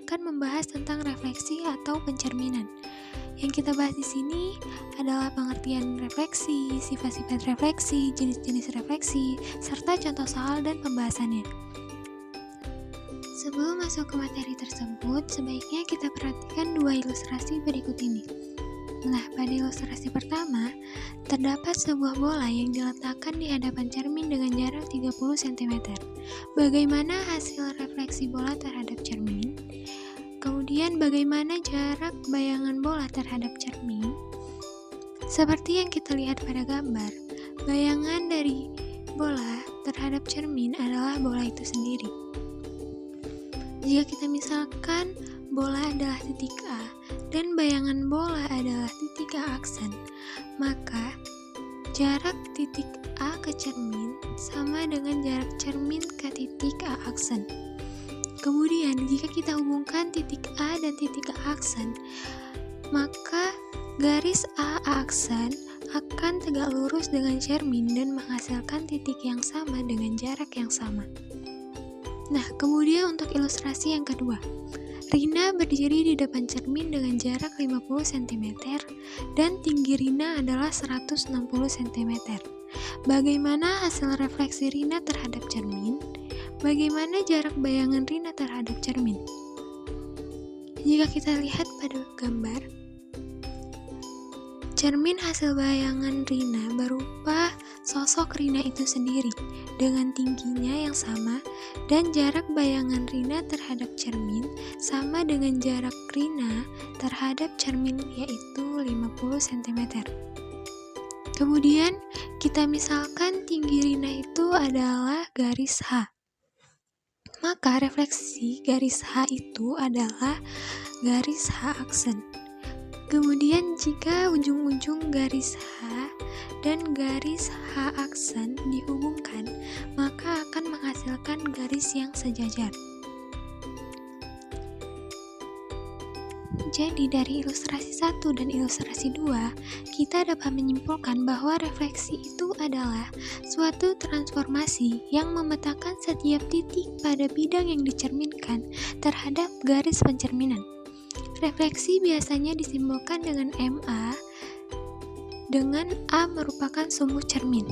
akan membahas tentang refleksi atau pencerminan. Yang kita bahas di sini adalah pengertian refleksi, sifat-sifat refleksi, jenis-jenis refleksi, serta contoh soal dan pembahasannya. Sebelum masuk ke materi tersebut, sebaiknya kita perhatikan dua ilustrasi berikut ini. Nah, pada ilustrasi pertama, terdapat sebuah bola yang diletakkan di hadapan cermin dengan jarak 30 cm. Bagaimana hasil refleksi bola terhadap cermin? Kemudian bagaimana jarak bayangan bola terhadap cermin? Seperti yang kita lihat pada gambar, bayangan dari bola terhadap cermin adalah bola itu sendiri. Jika kita misalkan bola adalah titik A dan bayangan bola adalah titik A aksen, maka jarak titik A ke cermin sama dengan jarak cermin ke titik A aksen. Kemudian, jika kita hubungkan titik A dan titik A aksen, maka garis A aksen akan tegak lurus dengan cermin dan menghasilkan titik yang sama dengan jarak yang sama. Nah, kemudian untuk ilustrasi yang kedua, Rina berdiri di depan cermin dengan jarak 50 cm dan tinggi Rina adalah 160 cm. Bagaimana hasil refleksi Rina terhadap cermin? Bagaimana jarak bayangan Rina terhadap cermin? Jika kita lihat pada gambar, cermin hasil bayangan Rina berupa sosok Rina itu sendiri dengan tingginya yang sama dan jarak bayangan Rina terhadap cermin sama dengan jarak Rina terhadap cermin, yaitu 50 cm. Kemudian kita misalkan tinggi Rina itu adalah garis H. Maka refleksi garis H itu adalah garis H aksen. Kemudian jika ujung-ujung garis H dan garis H aksen dihubungkan, maka akan menghasilkan garis yang sejajar. Jadi dari ilustrasi 1 dan ilustrasi 2, kita dapat menyimpulkan bahwa refleksi itu adalah suatu transformasi yang memetakan setiap titik pada bidang yang dicerminkan terhadap garis pencerminan. Refleksi biasanya disimbolkan dengan MA, dengan A merupakan sumbu cermin.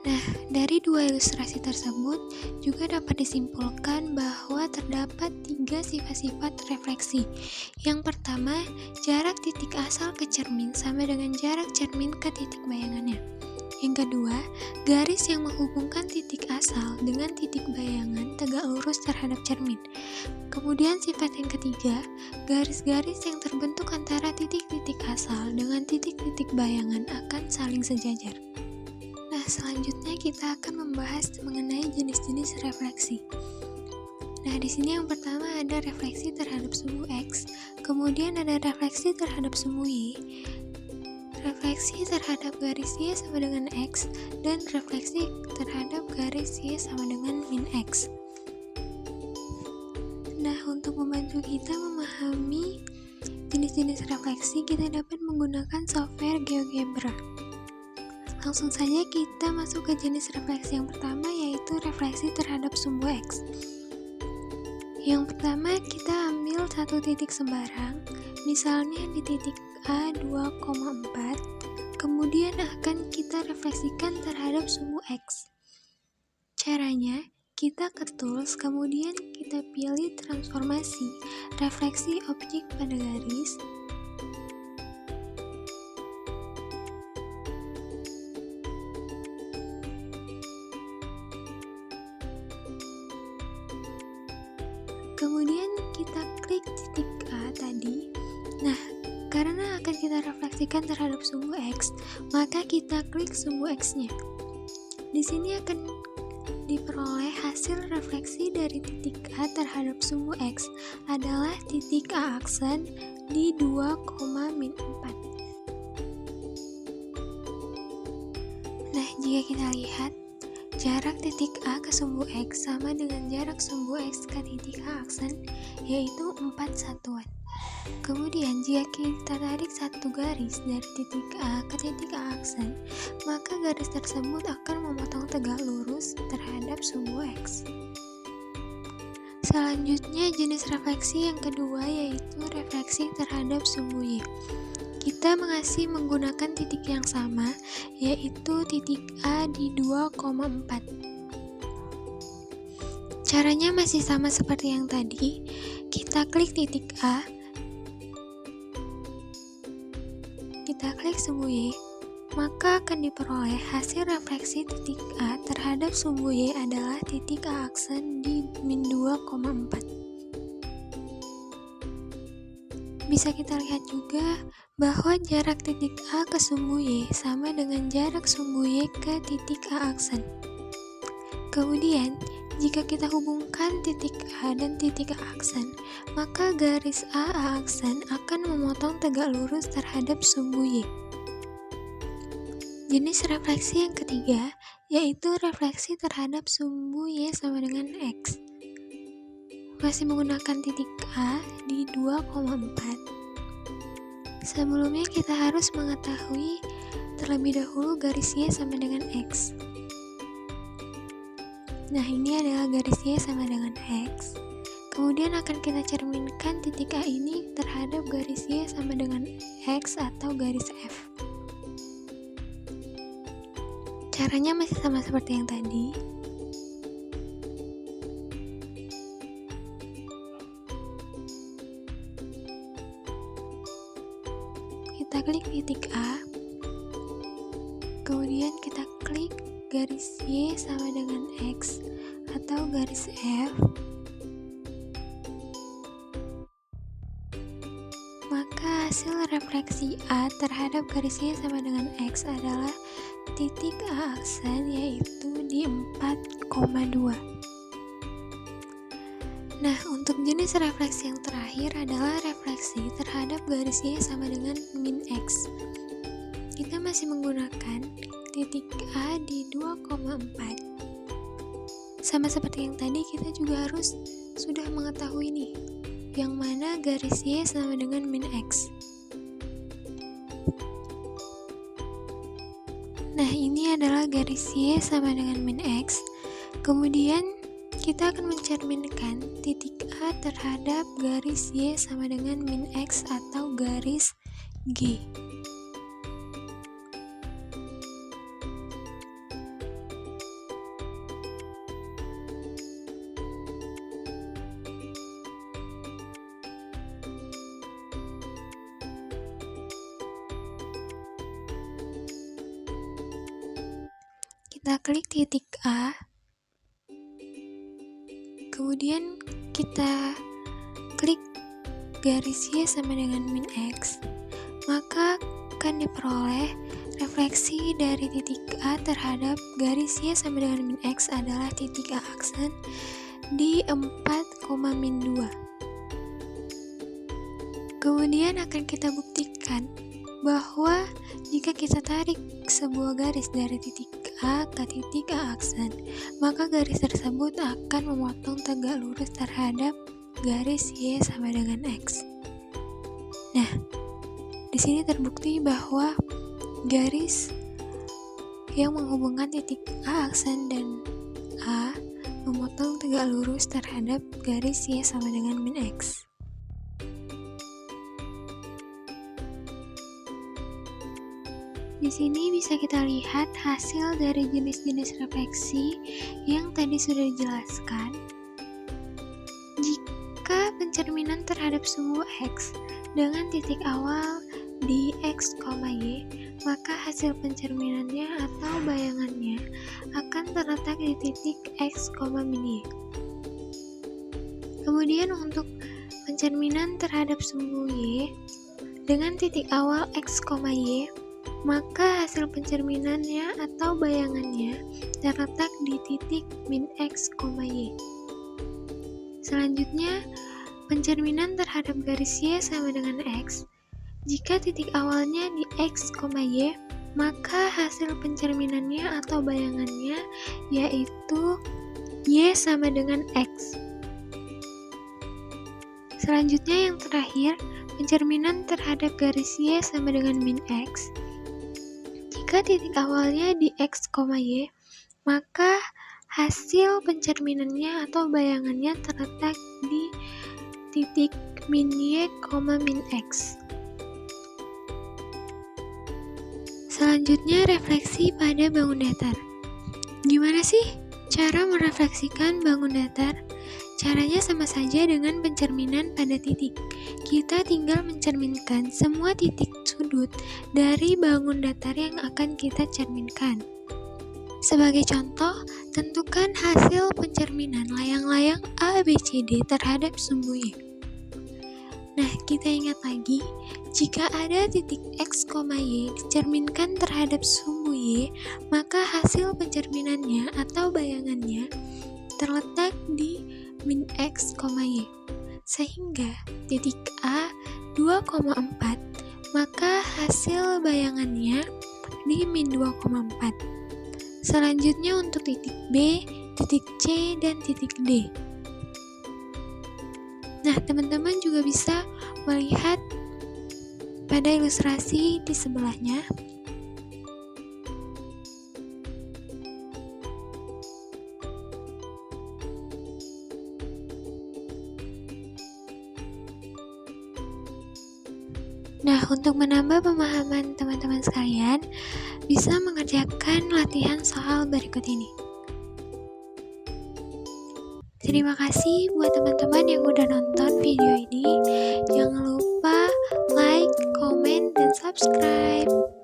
Nah, dari dua ilustrasi tersebut juga dapat disimpulkan bahwa terdapat 3 sifat-sifat refleksi. Yang pertama, jarak titik asal ke cermin sama dengan jarak cermin ke titik bayangannya. Yang kedua, garis yang menghubungkan titik asal dengan titik bayangan tegak lurus terhadap cermin. Kemudian sifat yang ketiga, garis-garis yang terbentuk antara titik-titik asal dengan titik-titik bayangan akan saling sejajar. Nah, selanjutnya kita akan membahas mengenai jenis-jenis refleksi. Nah, di sini yang pertama ada refleksi terhadap sumbu X, kemudian ada refleksi terhadap sumbu Y, refleksi terhadap garis Y sama dengan X, dan refleksi terhadap garis Y sama dengan min X. Nah, untuk membantu kita memahami jenis-jenis refleksi, kita dapat menggunakan software GeoGebra. Langsung saja kita masuk ke jenis refleksi yang pertama, yaitu refleksi terhadap sumbu X. Yang pertama, kita ambil satu titik sembarang, misalnya di titik A 2,4, kemudian akan kita refleksikan terhadap sumbu X. Caranya, kita ke tools, kemudian kita pilih transformasi, refleksi objek pada garis, kemudian kita klik titik A tadi. Nah, karena akan kita refleksikan terhadap sumbu X, maka kita klik sumbu X-nya. Di sini akan diperoleh hasil refleksi dari titik A terhadap sumbu X adalah titik A aksen di 2,4. Nah, jika kita lihat, jarak titik A ke sumbu X sama dengan jarak sumbu X ke titik A aksen, yaitu 4 satuan. Kemudian jika kita tarik satu garis dari titik A ke titik A aksen, maka garis tersebut akan memotong tegak lurus terhadap sumbu X. Selanjutnya jenis refleksi yang kedua yaitu refleksi terhadap sumbu Y. Kita masih menggunakan titik yang sama, yaitu titik A di 2,4. Caranya masih sama seperti yang tadi. Kita klik titik A, kita klik sumbu Y, maka akan diperoleh hasil refleksi titik A terhadap sumbu Y adalah titik A aksen di min 2,4. Bisa kita lihat juga bahwa jarak titik A ke sumbu Y sama dengan jarak sumbu Y ke titik A aksen. Kemudian, jika kita hubungkan titik A dan titik A aksen, maka garis A aksen akan memotong tegak lurus terhadap sumbu Y. Jenis refleksi yang ketiga yaitu refleksi terhadap sumbu Y sama dengan X. Masih menggunakan titik A di 2,4. Sebelumnya kita harus mengetahui terlebih dahulu garis Y sama dengan X. Nah, ini adalah garis Y sama dengan X. Kemudian akan kita cerminkan titik A ini terhadap garis Y sama dengan X atau garis F. Caranya masih sama seperti yang tadi. Kita klik titik A. Kemudian kita klik garis Y sama dengan X atau garis F, maka hasil refleksi A terhadap garis Y sama dengan X adalah titik A aksen yaitu di 4,2. Nah, untuk jenis refleksi yang terakhir adalah refleksi terhadap garis Y sama dengan min X. Kita masih menggunakan titik A di 2,4. Sama seperti yang tadi, kita juga harus sudah mengetahui nih, yang mana garis Y sama dengan min X. Nah, ini adalah garis Y sama dengan min X. Kemudian, kita akan mencerminkan titik A terhadap garis Y sama dengan min X atau garis G. Kita klik titik A, kemudian kita klik garis Y sama dengan min X, maka akan diperoleh refleksi dari titik A terhadap garis Y sama dengan min X adalah titik A aksen di 4,2. Kemudian akan kita buktikan bahwa jika kita tarik sebuah garis dari titik A ke titik A aksen, maka garis tersebut akan memotong tegak lurus terhadap garis Y sama dengan X. Nah, di sini terbukti bahwa garis yang menghubungkan titik A aksen dan A memotong tegak lurus terhadap garis Y sama dengan min X. Di sini bisa kita lihat hasil dari jenis-jenis refleksi yang tadi sudah dijelaskan. Jika pencerminan terhadap sumbu X dengan titik awal di X, Y, maka hasil pencerminannya atau bayangannya akan terletak di titik X, min Y. Kemudian untuk pencerminan terhadap sumbu Y dengan titik awal X, Y, maka hasil pencerminannya atau bayangannya terletak di titik min X, Y. Selanjutnya, pencerminan terhadap garis Y sama dengan X. Jika titik awalnya di X, Y, maka hasil pencerminannya atau bayangannya yaitu Y sama dengan X. Selanjutnya yang terakhir, pencerminan terhadap garis Y sama dengan min X. Jika titik awalnya di X, Y, maka Hasil pencerminannya atau bayangannya terletak di titik min Y, min X. Selanjutnya, refleksi pada bangun datar. Gimana sih cara merefleksikan bangun datar? Caranya sama saja dengan pencerminan pada titik. Kita tinggal mencerminkan semua titik sudut dari bangun datar yang akan kita cerminkan. Sebagai contoh, tentukan hasil pencerminan layang-layang A, B, C, D terhadap sumbu Y. Nah, kita ingat lagi, jika ada titik X, Y dicerminkan terhadap sumbu Y, maka hasil pencerminannya atau bayangannya terletak di min X, Y. Sehingga titik A 2,4, maka hasil bayangannya di min 2,4. Selanjutnya untuk titik B, titik C, dan titik D. Nah, teman-teman juga bisa melihat pada ilustrasi di sebelahnya. Nah, untuk menambah pemahaman teman-teman sekalian, bisa mengerjakan latihan soal berikut ini. Terima kasih buat teman-teman yang udah nonton video ini. Jangan lupa like, comment, dan subscribe.